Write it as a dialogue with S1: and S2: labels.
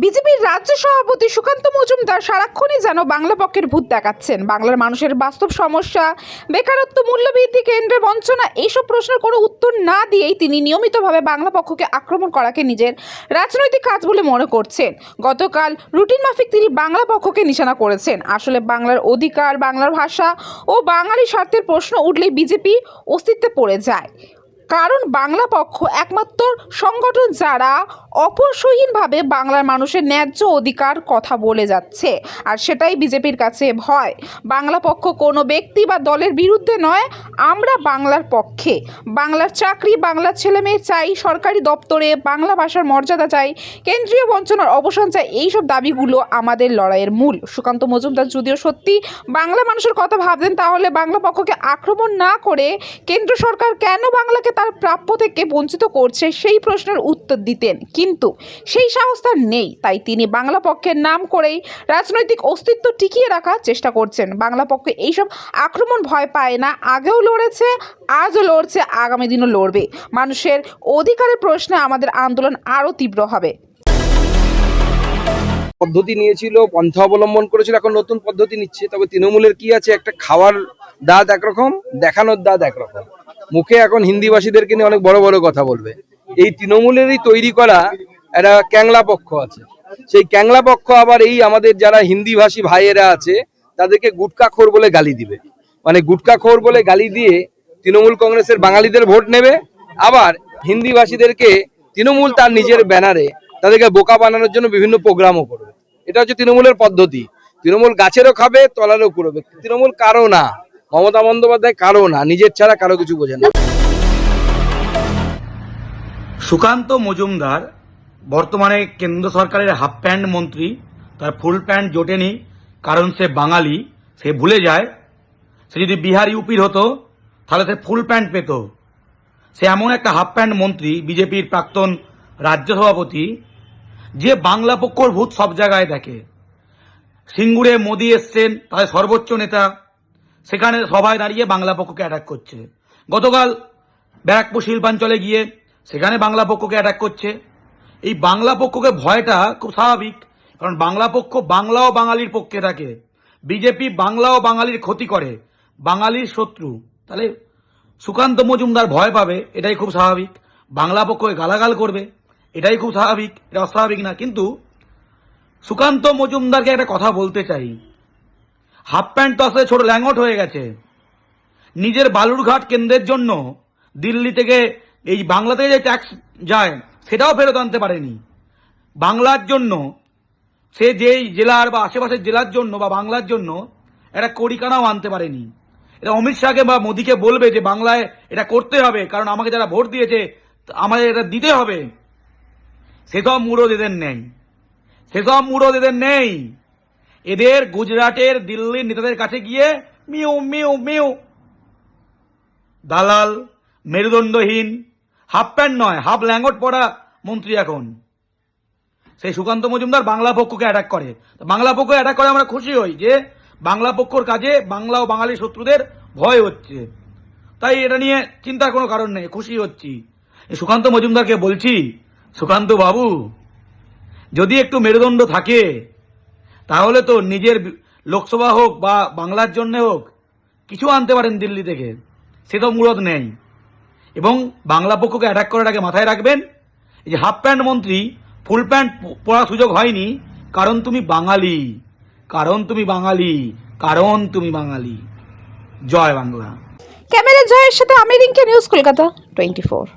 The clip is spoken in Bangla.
S1: বিজেপির রাজ্য সভাপতি সুকান্ত মজুমদার সারাক্ষণই যেন বাংলা পক্ষের ভূত দেখাচ্ছেন। বাংলার মানুষের বাস্তব সমস্যা, বেকারত্ব, মূল্যবৃদ্ধি, কেন্দ্রের বঞ্চনা, এইসব প্রশ্নের কোনো উত্তর না দিয়েই তিনি নিয়মিতভাবে বাংলা পক্ষকে আক্রমণ করাকে নিজের রাজনৈতিক কাজ বলে মনে করছেন। গতকাল রুটিন মাফিক তিনি বাংলা পক্ষকে নিশানা করেছেন। আসলে বাংলার অধিকার, বাংলার ভাষা ও বাঙালি স্বার্থের প্রশ্ন উঠলেই বিজেপি অস্তিত্বে পড়ে যায়। কারণ বাংলা পক্ষ একমাত্র সংগঠন যারা অপসহীনভাবে বাংলার মানুষের ন্যায্য অধিকার কথা বলে যাচ্ছে, আর সেটাই বিজেপির কাছে ভয়। বাংলা পক্ষ কোনো ব্যক্তি বা দলের বিরুদ্ধে নয়, আমরা বাংলার পক্ষে। বাংলার চাকরি, বাংলার ছেলেমেয়ে চাই, সরকারি দপ্তরে বাংলা ভাষার মর্যাদা চাই, কেন্দ্রীয় বঞ্চনার অবসান চাই। এইসব দাবিগুলো আমাদের লড়াইয়ের মূল। সুকান্ত মজুমদার যদিও সত্যি বাংলা মানুষের কথা ভাবতেন, তাহলে বাংলা পক্ষকে আক্রমণ না করে কেন্দ্র সরকার কেন বাংলাকে তার প্রাপ্য থেকে বঞ্চিত করছে সেই প্রশ্নের উত্তর দিতেন। কিন্তু সেই সাহস তার নেই, তাই তিনি বাংলা পক্ষের নাম করেই রাজনৈতিক অস্তিত্ব টিকিয়ে রাখার চেষ্টা করছেন। বাংলা পক্ষ এইসব আক্রমণ ভয় পায় না, আগেও লড়েছে, আজও লড়ছে, আগামী দিনও লড়বে। মানুষের অধিকারের প্রশ্নে আমাদের আন্দোলন আরও তীব্র হবে।
S2: পদ্ধতি নিয়েছিল, পন্থা অবলম্বন করেছিল, এখন নতুন পদ্ধতি নিচ্ছে। তবে তৃণমূলের কি আছে, একটা খাওয়ার দাঁত একরকম, দেখানোর দাঁত একরকম। মুখে এখন হিন্দিভাষীদেরকে নিয়ে অনেক বড় বড় কথা বলবে। এই তৃণমূলেরই তৈরি করা একটা ক্যাংলা পক্ষ আছে, সেই ক্যাংলা পক্ষ আবার এই আমাদের যারা হিন্দিভাষী ভাইয়েরা আছে তাদেরকে গুটকাখোর বলে গালি দিবে। মানে গুটকাখোর বলে গালি দিয়ে তৃণমূল কংগ্রেসের বাঙালিদের ভোট নেবে, আবার হিন্দিভাষীদেরকে তৃণমূল তার নিজের ব্যানারে তাদেরকে বোকা বানানোর জন্য বিভিন্ন প্রোগ্রামও করবে। এটা হচ্ছে তৃণমূলের পদ্ধতি। তৃণমূল গাছেরও খাবে, তলারও করবে। তৃণমূল কারো না, মমতা বন্দ্যোপাধ্যায় কারো না, নিজের ছাড়া কারো কিছু বোঝে না।
S3: সুকান্ত মজুমদার বর্তমানে কেন্দ্র সরকারের হাফ প্যান্ট মন্ত্রী। তার ফুল প্যান্ট জোটেনি, কারণ সে বাঙালি। সে ভুলে যায় সে যদি বিহার ইউপির হতো তাহলে সে ফুল প্যান্ট পেত। সে এমন একটা হাফ প্যান্ট মন্ত্রী, বিজেপির প্রাক্তন রাজ্য সভাপতি, যে বাংলা পক্ষর ভূত সব জায়গায় দেখে। সিঙ্গুরে মোদি এসছেন, তাদের সর্বোচ্চ নেতা, সেখানে সবাই দাঁড়িয়ে বাংলা পক্ষকে অ্যাটাক করছে। গতকাল ব্যারাকপুর শিল্পাঞ্চলে গিয়ে সেখানে বাংলা পক্ষকে অ্যাটাক করছে। এই বাংলা পক্ষকে ভয়টা খুব স্বাভাবিক, কারণ বাংলা পক্ষ বাংলা ও বাঙালির পক্ষে থাকে। বিজেপি বাংলা ও বাঙালির ক্ষতি করে, বাঙালির শত্রু। তাহলে সুকান্ত মজুমদার ভয় পাবে, এটাই খুব স্বাভাবিক। বাংলা পক্ষকে গালাগাল করবে, এটাই খুব স্বাভাবিক, এটা অস্বাভাবিক না। কিন্তু সুকান্ত মজুমদারকে একটা কথা বলতে চাই, হাফ প্যান্ট তো আসলে ছোট ল্যাঙ্গট হয়ে গেছে। নিজের বালুরঘাট কেন্দ্রের জন্য দিল্লি থেকে এই বাংলা থেকে যে ট্যাক্স যায় সেটাও ফেরত আনতে পারেনি। বাংলার জন্য সে যেই জেলার বা আশেপাশের জেলার জন্য বা বাংলার জন্য একটা কড়িকানাও আনতে পারেনি। এটা অমিত শাহকে বা মোদীকে বলবে যে বাংলায় এটা করতে হবে, কারণ আমাকে যারা ভোট দিয়েছে আমাদের এটা দিতে হবে। সেসব মুরদ এদের নেই, সেসব মুরদ এদের নেই। এদের গুজরাটের, দিল্লির নেতাদের কাছে গিয়ে মিউ মিউ মিউ। দালাল, মেরুদণ্ডহীন, হাফ প্যান্ট নয় হাফ ল্যাঙ্গট পরা মন্ত্রী এখন। সেই সুকান্ত মজুমদার বাংলা পক্ষকে অ্যাটাক করে। বাংলা পক্ষ অ্যাটাক করে আমরা খুশি হই যে বাংলা পক্ষর কাজে বাংলা ও বাঙালি শত্রুদের ভয় হচ্ছে। তাই এটা নিয়ে চিন্তার কোনো কারণ নেই, খুশি হচ্ছি। সুকান্ত মজুমদারকে বলছি, সুকান্ত বাবু, যদি একটু মেরুদণ্ড থাকে তাহলে তো নিজের লোকসভা হোক বা বাংলার জন্য হোক কিছু আনতে পারেন দিল্লি থেকে। সে তো মুরদ নেই। এবং বাংলা পক্ষকে অ্যাটাক করার আগে মাথায় রাখবেন, এই যে হাফ প্যান্ট মন্ত্রী ফুল প্যান্ট পরার সুযোগ হয়নি, কারণ তুমি বাঙালি, কারণ তুমি বাঙালি, কারণ তুমি বাঙালি। জয় বাংলা।
S1: ক্যামেরা জয়ের সাথে আমির ইনকে, নিউজ কলকাতা 24।